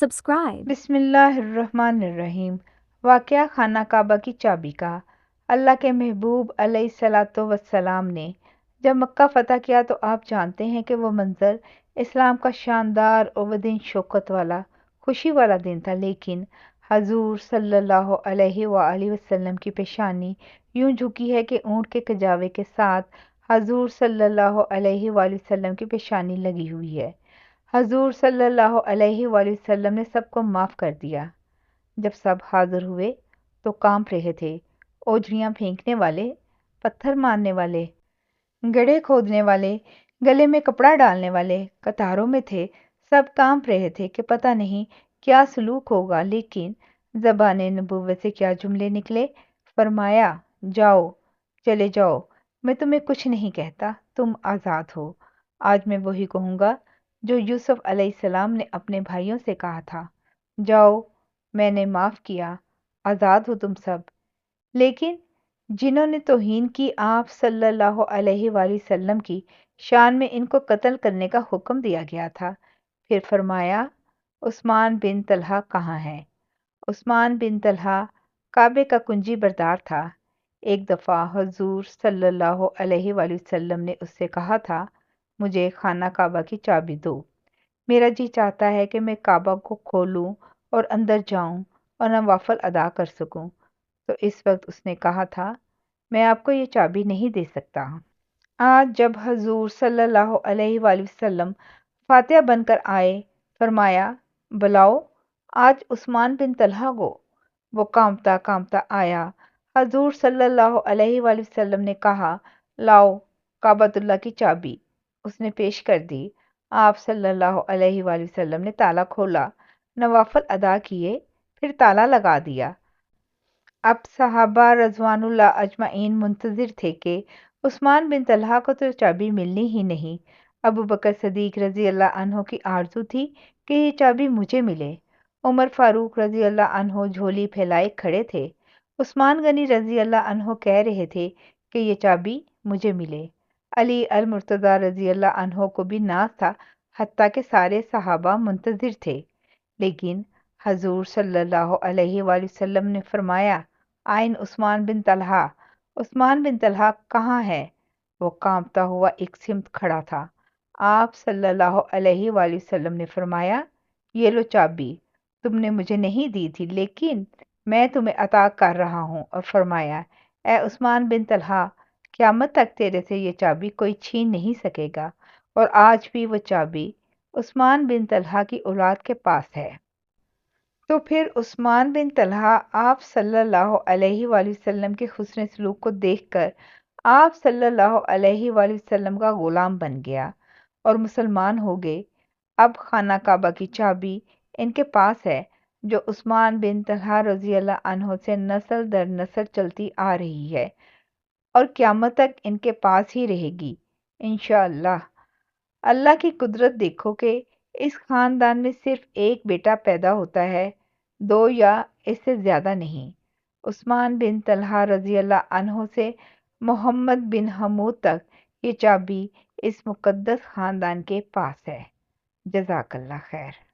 Subscribe. بسم اللہ الرحمن الرحیم۔ واقعہ خانہ کعبہ کی چابی کا۔ اللہ کے محبوب علیہ الصلاۃ والسلام نے جب مکہ فتح کیا تو آپ جانتے ہیں کہ وہ منظر اسلام کا شاندار اور ودین شوکت والا خوشی والا دن تھا، لیکن حضور صلی اللہ علیہ وآلہ وسلم کی پیشانی یوں جھکی ہے کہ اونٹ کے کجاوے کے ساتھ حضور صلی اللہ علیہ وآلہ وسلم کی پیشانی لگی ہوئی ہے۔ حضور صلی اللہ علیہ وآلہ وسلم نے سب کو معاف کر دیا۔ جب سب حاضر ہوئے تو کانپ رہے تھے۔ اوجڑیاں پھینکنے والے، پتھر مارنے والے، گڑھے کھودنے والے، گلے میں کپڑا ڈالنے والے قطاروں میں تھے۔ سب کانپ رہے تھے کہ پتہ نہیں کیا سلوک ہوگا، لیکن زبان نبوت سے کیا جملے نکلے۔ فرمایا، جاؤ، چلے جاؤ، میں تمہیں کچھ نہیں کہتا، تم آزاد ہو۔ آج میں وہی کہوں گا جو یوسف علیہ السلام نے اپنے بھائیوں سے کہا تھا، جاؤ، میں نے معاف کیا، آزاد ہو تم سب۔ لیکن جنہوں نے توہین کی آپ صلی اللہ علیہ وآلہ وسلم کی شان میں، ان کو قتل کرنے کا حکم دیا گیا تھا۔ پھر فرمایا، عثمان بن طلحہ کہاں ہے؟ عثمان بن طلحہ کعبے کا کنجی بردار تھا۔ ایک دفعہ حضور صلی اللہ علیہ وآلہ وسلم نے اس سے کہا تھا، مجھے خانہ کعبہ کی چابی دو، میرا جی چاہتا ہے کہ میں کعبہ کو کھولوں اور اندر جاؤں اور نوافل ادا کر سکوں۔ تو اس وقت اس نے کہا تھا، میں آپ کو یہ چابی نہیں دے سکتا۔ آج جب حضور صلی اللہ علیہ وآلہ وسلم فاتح بن کر آئے، فرمایا، بلاؤ آج عثمان بن طلحہ کو۔ وہ کانپتا کانپتا آیا۔ حضور صلی اللہ علیہ وآلہ وسلم نے کہا، لاؤ کعبۃ اللہ کی چابی۔ اس نے پیش کر دی۔ آپ صلی اللہ علیہ وآلہ وسلم نے تالا کھولا، نوافل ادا کیے، پھر تالا لگا دیا۔ اب صحابہ رضوان اللہ اجمعین منتظر تھے کہ عثمان بن طلحہ کو تو چابی ملنی ہی نہیں۔ ابو بکر صدیق رضی اللہ عنہ کی آرزو تھی کہ یہ چابی مجھے ملے۔ عمر فاروق رضی اللہ عنہ جھولی پھیلائے کھڑے تھے۔ عثمان غنی رضی اللہ عنہ کہہ رہے تھے کہ یہ چابی مجھے ملے۔ علی المرتضیٰ رضی اللہ عنہ کو بھی ناز تھا، حتیٰ کہ سارے صحابہ منتظر تھے۔ لیکن حضور صلی اللہ علیہ وآلہ وسلم نے فرمایا، آئین عثمان بن طلحہ، عثمان بن طلحہ کہاں ہے؟ وہ کانپتا ہوا ایک سمت کھڑا تھا۔ آپ صلی اللہ علیہ وآلہ وسلم نے فرمایا، یہ لو چابی، تم نے مجھے نہیں دی تھی لیکن میں تمہیں عطا کر رہا ہوں۔ اور فرمایا، اے عثمان بن طلحہ، قیامت تک تیرے سے یہ چابی کوئی چھین نہیں سکے گا۔ اور آج بھی وہ چابی عثمان بن طلحہ کی اولاد کے پاس ہے۔ تو پھر عثمان بن طلحہ آپ صلی اللہ علیہ وآلہ وسلم کے حسن سلوک کو دیکھ کر آپ صلی اللہ علیہ وآلہ وسلم کا غلام بن گیا اور مسلمان ہو گئے۔ اب خانہ کعبہ کی چابی ان کے پاس ہے، جو عثمان بن طلحہ رضی اللہ عنہ سے نسل در نسل چلتی آ رہی ہے اور قیامت تک ان کے پاس ہی رہے گی انشاءاللہ۔ اللہ کی قدرت دیکھو کہ اس خاندان میں صرف ایک بیٹا پیدا ہوتا ہے، دو یا اس سے زیادہ نہیں۔ عثمان بن طلحہ رضی اللہ عنہ سے محمد بن حمود تک یہ چابی اس مقدس خاندان کے پاس ہے۔ جزاک اللہ خیر۔